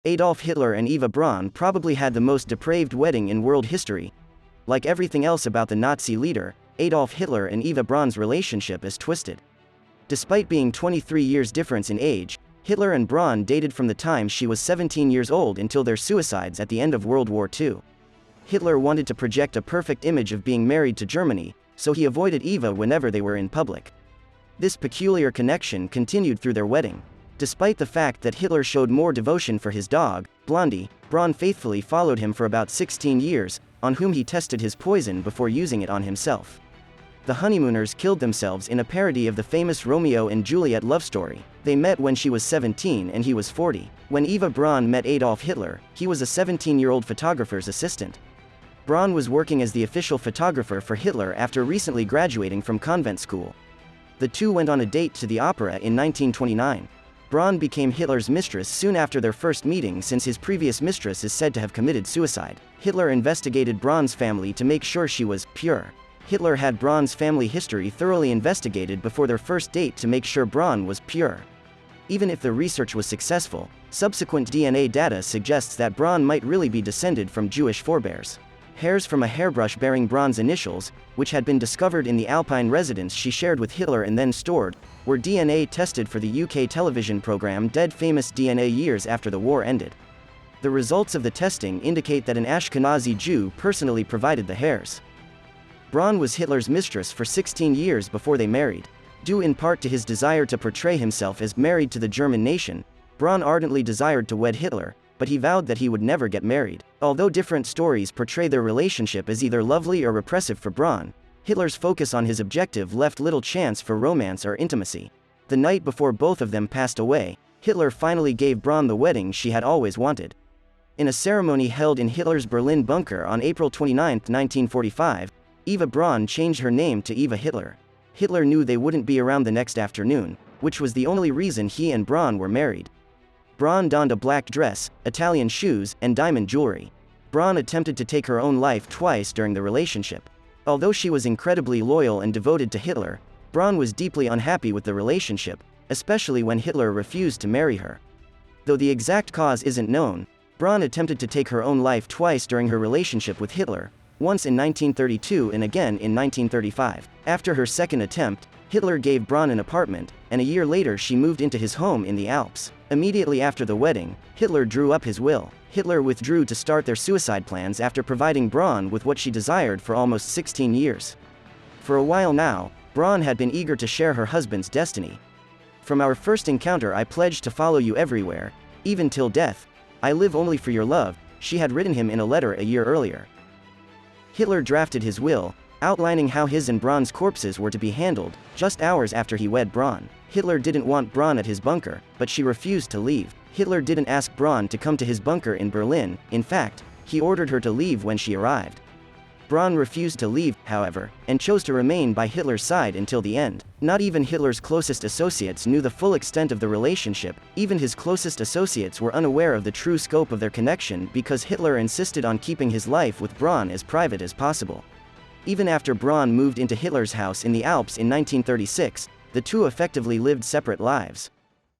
Adolf Hitler and Eva Braun probably had the most depraved wedding in world history. Like everything else about the Nazi leader, Adolf Hitler and Eva Braun's relationship is twisted. Despite being 23 years difference in age, Hitler and Braun dated from the time she was 17 years old until their suicides at the end of World War II. Hitler wanted to project a perfect image of being married to Germany, so he avoided Eva whenever they were in public. This peculiar connection continued through their wedding. Despite the fact that Hitler showed more devotion for his dog, Blondie, Braun faithfully followed him for about 16 years, on whom he tested his poison before using it on himself. The honeymooners killed themselves in a parody of the famous Romeo and Juliet love story. They met when she was 17 and he was 40. When Eva Braun met Adolf Hitler, he was a 17-year-old photographer's assistant. Braun was working as the official photographer for Hitler after recently graduating from convent school. The two went on a date to the opera in 1929. Braun became Hitler's mistress soon after their first meeting since his previous mistress is said to have committed suicide. Hitler investigated Braun's family to make sure she was pure. Hitler had Braun's family history thoroughly investigated before their first date to make sure Braun was pure. Even if the research was successful, subsequent DNA data suggests that Braun might really be descended from Jewish forebears. Hairs from a hairbrush bearing Braun's initials, which had been discovered in the Alpine residence she shared with Hitler and then stored, were DNA tested for the UK television program Dead Famous DNA years after the war ended. The results of the testing indicate that an Ashkenazi Jew personally provided the hairs. Braun was Hitler's mistress for 16 years before they married. Due in part to his desire to portray himself as married to the German nation, Braun ardently desired to wed Hitler, but he vowed that he would never get married. Although different stories portray their relationship as either lovely or repressive for Braun, Hitler's focus on his objective left little chance for romance or intimacy. The night before both of them passed away, Hitler finally gave Braun the wedding she had always wanted. In a ceremony held in Hitler's Berlin bunker on April 29, 1945, Eva Braun changed her name to Eva Hitler. Hitler knew they wouldn't be around the next afternoon, which was the only reason he and Braun were married. Braun donned a black dress, Italian shoes, and diamond jewelry. Braun attempted to take her own life twice during the relationship. Although she was incredibly loyal and devoted to Hitler, Braun was deeply unhappy with the relationship, especially when Hitler refused to marry her. Though the exact cause isn't known, Braun attempted to take her own life twice during her relationship with Hitler, once in 1932 and again in 1935. After her second attempt, Hitler gave Braun an apartment, and a year later she moved into his home in the Alps. Immediately after the wedding, Hitler drew up his will. Hitler withdrew to start their suicide plans after providing Braun with what she desired for almost 16 years. For a while now, Braun had been eager to share her husband's destiny. "From our first encounter I pledged to follow you everywhere, even till death. I live only for your love," she had written him in a letter a year earlier. Hitler drafted his will, outlining how his and Braun's corpses were to be handled, just hours after he wed Braun. Hitler didn't want Braun at his bunker, but she refused to leave. Hitler didn't ask Braun to come to his bunker in Berlin. In fact, he ordered her to leave when she arrived. Braun refused to leave, however, and chose to remain by Hitler's side until the end. Not even Hitler's closest associates knew the full extent of the relationship. Even his closest associates were unaware of the true scope of their connection because Hitler insisted on keeping his life with Braun as private as possible. Even after Braun moved into Hitler's house in the Alps in 1936, the two effectively lived separate lives.